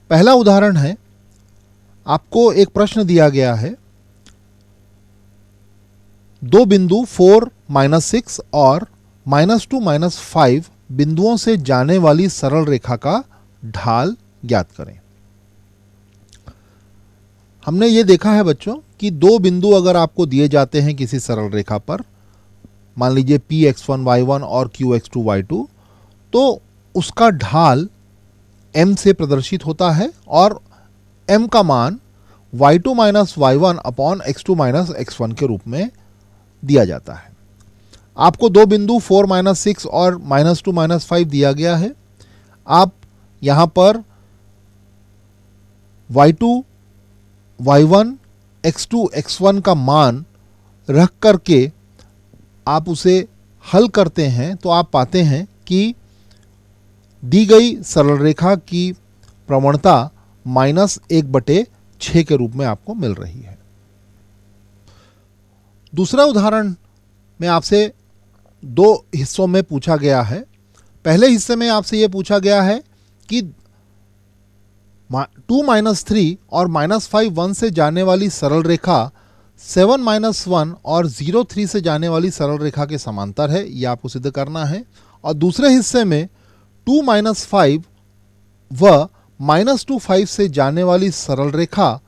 पहला उदाहरण है, आपको एक प्रश्न दिया गया है, दो बिंदु 4, -6 और -2, -5 बिंदुओं से जाने वाली सरल रेखा का ढाल ज्ञात करें। हमने ये देखा है बच्चों कि दो बिंदु अगर आपको दिए जाते हैं किसी सरल रेखा पर, मान लीजिए Px1 y1 और Qx2 y2, तो उसका ढाल m से प्रदर्शित होता है और m का मान y2 - y1 upon x2 - x1 के रूप में दिया जाता है। आपको दो बिंदु 4, -6 और -2, -5 दिया गया है। आप यहाँ पर y2, y1, x2, x1 का मान रख करके आप उसे हल करते हैं तो आप पाते हैं कि दी गई सरल रेखा की प्रवणता -1/6 के रूप में आपको मिल रही है। दूसरा उदाहरण में आपसे दो हिस्सों में पूछा गया है। पहले हिस्से में आपसे यह पूछा गया है कि 2 - 3 और -5 1 से जाने वाली सरल रेखा 7 - 1 और 0 3 से जाने वाली सरल रेखा के समांतर है, यह आपको सिद्ध करना है। और दूसरे हिस्से में 2 - 5 व -2 5 से जाने वाली सरल रेखा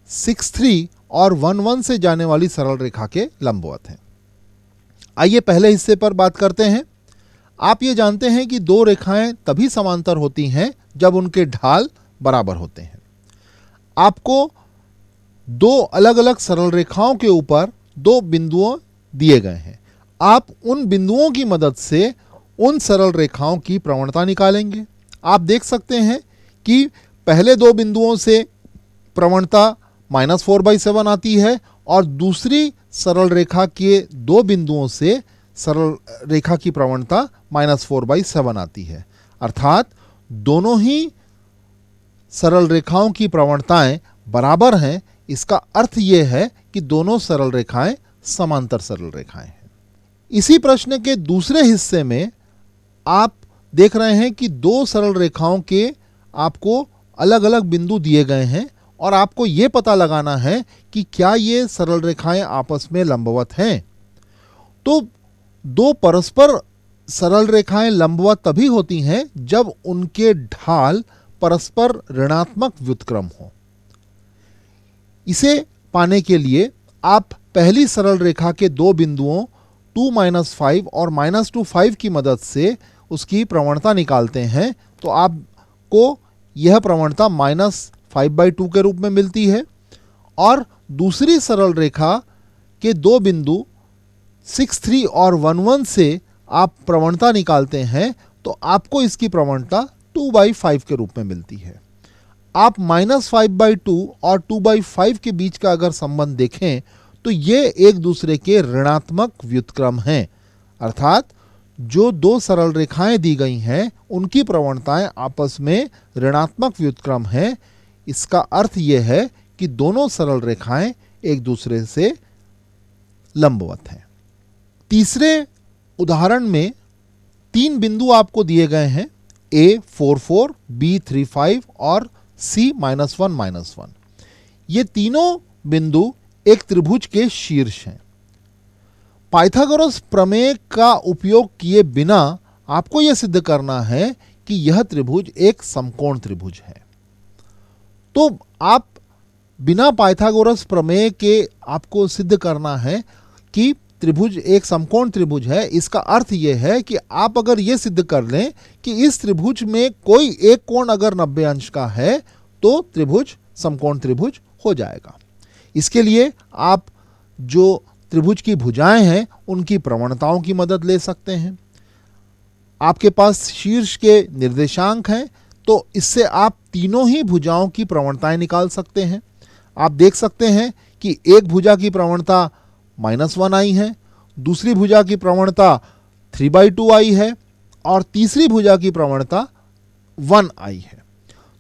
6 3 और 1 1 से जाने वाली सरल रेखा के लंबवत है। आइए पहले हिस्से पर बात करते हैं। आप ये जानते हैं कि दो रेखाएं तभी समांतर होती हैं जब उनके ढाल बराबर होते हैं। आपको दो अलग अलग सरल रेखाओं के ऊपर दो बिंदुओं दिए गए हैं। आप उन बिंदुओं की मदद से उन सरल रेखाओं की प्रवणता निकालेंगे। आप देख सकते हैं कि पहले दो बिंदुओं से प्रवणता -4/7 आती है और दूसरी सरल रेखा के दो बिंदुओं से सरल रेखा की प्रवणता -4/7 आती है। अर्थात दोनों ही सरल रेखाओं की प्रवणताएं बराबर हैं। इसका अर्थ यह है कि दोनों सरल रेखाएं समांतर सरल रेखाएं हैं। इसी प्रश्न के दूसरे हिस्से में आप देख रहे हैं कि दो सरल रेखाओं के आपको अलग अलग बिंदु दिए गए हैं और आपको यह पता लगाना है कि क्या ये सरल रेखाएं आपस में लंबवत हैं। तो दो परस्पर सरल रेखाएं लंबवत तभी होती हैं जब उनके ढाल परस्पर ऋणात्मक व्युत्क्रम हो। इसे पाने के लिए आप पहली सरल रेखा के दो बिंदुओं 2 - 5 और -2 5 की मदद से उसकी प्रवणता निकालते हैं तो आपको यह प्रवणता -5/2 के रूप में मिलती है। और दूसरी सरल रेखा के दो बिंदु 6 3 और 1 1 से आप प्रवणता निकालते हैं तो आपको इसकी प्रवणता 2/5 के रूप में मिलती है। आप -5/2 और 2/5 के बीच का अगर संबंध देखें तो ये एक दूसरे के ऋणात्मक व्युत्क्रम हैं। अर्थात जो दो सरल रेखाएं दी गई हैं उनकी प्रवणताएं आपस में ऋणात्मक व्युत्क्रम हैं। इसका अर्थ यह है कि दोनों सरल रेखाएं एक दूसरे से लंबवत हैं। तीसरे उदाहरण में तीन बिंदु आपको दिए गए हैं, A 4 4, B 3 5 और C -1 -1। ये तीनों बिंदु एक त्रिभुज के शीर्ष हैं। पाइथागोरस प्रमेय का उपयोग किए बिना आपको यह सिद्ध करना है कि यह त्रिभुज एक समकोण त्रिभुज है। तो आप बिना पाइथागोरस प्रमेय के आपको सिद्ध करना है कि त्रिभुज एक समकोण त्रिभुज है। इसका अर्थ यह है कि आप अगर यह सिद्ध कर लें कि इस त्रिभुज में कोई एक कोण अगर 90 अंश का है तो त्रिभुज समकोण त्रिभुज हो जाएगा। इसके लिए आप जो त्रिभुज की भुजाएं हैं उनकी प्रवणताओं की मदद ले सकते हैं। आपके पास शीर्ष के निर्देशांक हैं तो इससे आप तीनों ही भुजाओं की प्रवणताएं निकाल सकते हैं। आप देख सकते हैं कि एक भुजा की प्रवणता -1 आई है, दूसरी भुजा की प्रवणता 3/2 आई है और तीसरी भुजा की प्रवणता 1 आई है।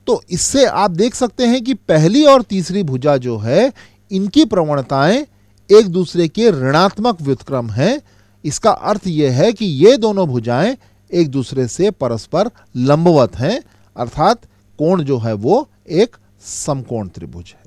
तो इससे आप देख सकते हैं कि पहली और तीसरी भुजा जो है इनकी प्रवणताएं एक दूसरे के ऋणात्मक व्युत्क्रम हैं। इसका अर्थ यह है कि ये दोनों भुजाएं एक दूसरे से परस्पर लंबवत हैं, अर्थात कोण जो है वो एक समकोण त्रिभुज है।